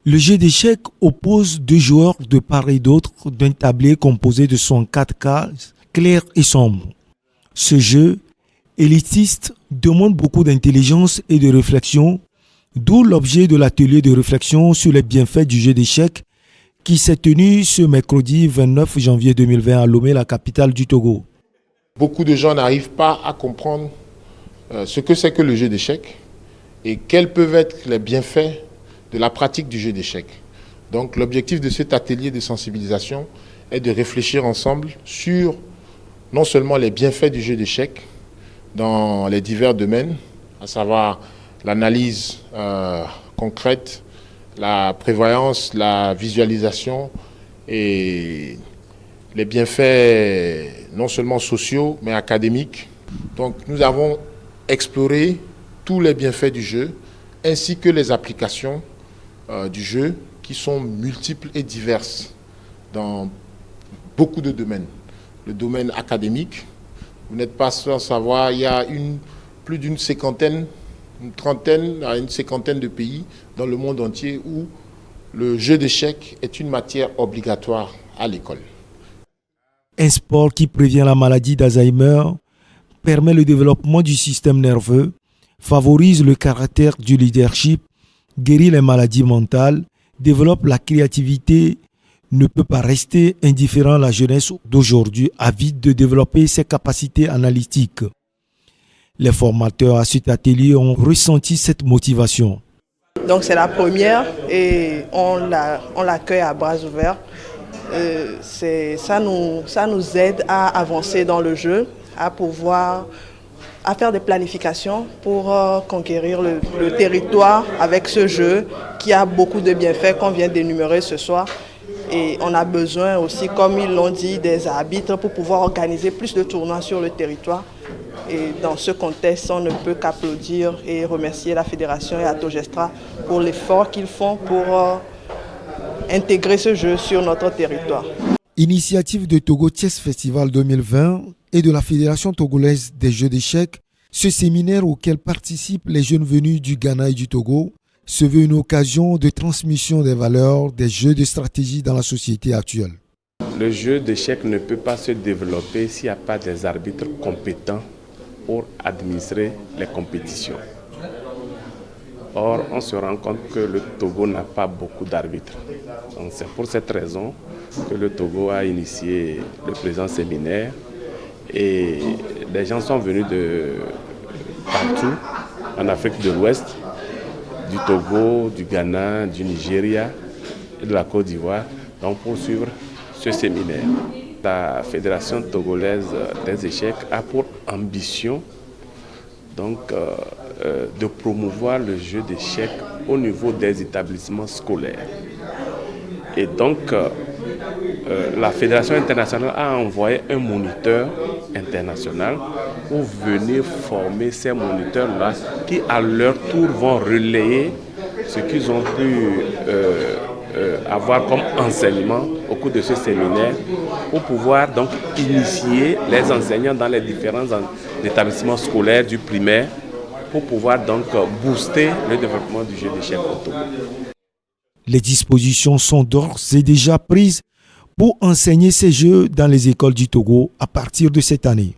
Le jeu d'échecs oppose deux joueurs de part et d'autre d'un tablier composé de 64 cases claires et sombres. Ce jeu, élitiste, demande beaucoup d'intelligence et de réflexion, d'où l'objet de l'atelier de réflexion sur les bienfaits du jeu d'échecs qui s'est tenu ce mercredi 29 janvier 2020 à Lomé, la capitale du Togo. Beaucoup de gens n'arrivent pas à comprendre ce que c'est que le jeu d'échecs et quels peuvent être les bienfaits de la pratique du jeu d'échecs. Donc l'objectif de cet atelier de sensibilisation est de réfléchir ensemble sur non seulement les bienfaits du jeu d'échecs dans les divers domaines, à savoir l'analyse concrète, la prévoyance, la visualisation et les bienfaits non seulement sociaux mais académiques. Donc nous avons exploré tous les bienfaits du jeu ainsi que les applications du jeu qui sont multiples et diverses dans beaucoup de domaines. Le domaine académique, vous n'êtes pas sans savoir, il y a plus d'une cinquantaine, une trentaine à une cinquantaine de pays dans le monde entier où le jeu d'échecs est une matière obligatoire à l'école. Un sport qui prévient la maladie d'Alzheimer, permet le développement du système nerveux, favorise le caractère du leadership, guérit les maladies mentales, développe la créativité, ne peut pas rester indifférent à la jeunesse d'aujourd'hui, avide de développer ses capacités analytiques. Les formateurs à cet atelier ont ressenti cette motivation. Donc c'est la première et on l'accueille à bras ouverts. Ça nous aide à avancer dans le jeu, à faire des planifications pour conquérir le territoire avec ce jeu qui a beaucoup de bienfaits qu'on vient d'énumérer ce soir. Et on a besoin aussi, comme ils l'ont dit, des arbitres pour pouvoir organiser plus de tournois sur le territoire. Et dans ce contexte, on ne peut qu'applaudir et remercier la Fédération et Atogestra pour l'effort qu'ils font pour intégrer ce jeu sur notre territoire. Initiative de Togo Chess Festival 2020 et de la Fédération togolaise des jeux d'échecs, ce séminaire auquel participent les jeunes venus du Ghana et du Togo se veut une occasion de transmission des valeurs des jeux de stratégie dans la société actuelle. Le jeu d'échecs ne peut pas se développer s'il n'y a pas des arbitres compétents pour administrer les compétitions. Or, on se rend compte que le Togo n'a pas beaucoup d'arbitres. Donc, c'est pour cette raison que le Togo a initié le présent séminaire et des gens sont venus de partout en Afrique de l'Ouest, du Togo, du Ghana, du Nigeria et de la Côte d'Ivoire, donc pour suivre ce séminaire. La Fédération togolaise des échecs a pour ambition de promouvoir le jeu d'échecs au niveau des établissements scolaires. Et donc, la Fédération internationale a envoyé un moniteur international pour venir former ces moniteurs-là qui, à leur tour, vont relayer ce qu'ils ont pu avoir comme enseignement au cours de ce séminaire pour pouvoir donc initier les enseignants dans les différents établissements scolaires du primaire pour pouvoir donc booster le développement du jeu d'échecs au Togo. Les dispositions sont d'ores et déjà prises pour enseigner ces jeux dans les écoles du Togo à partir de cette année.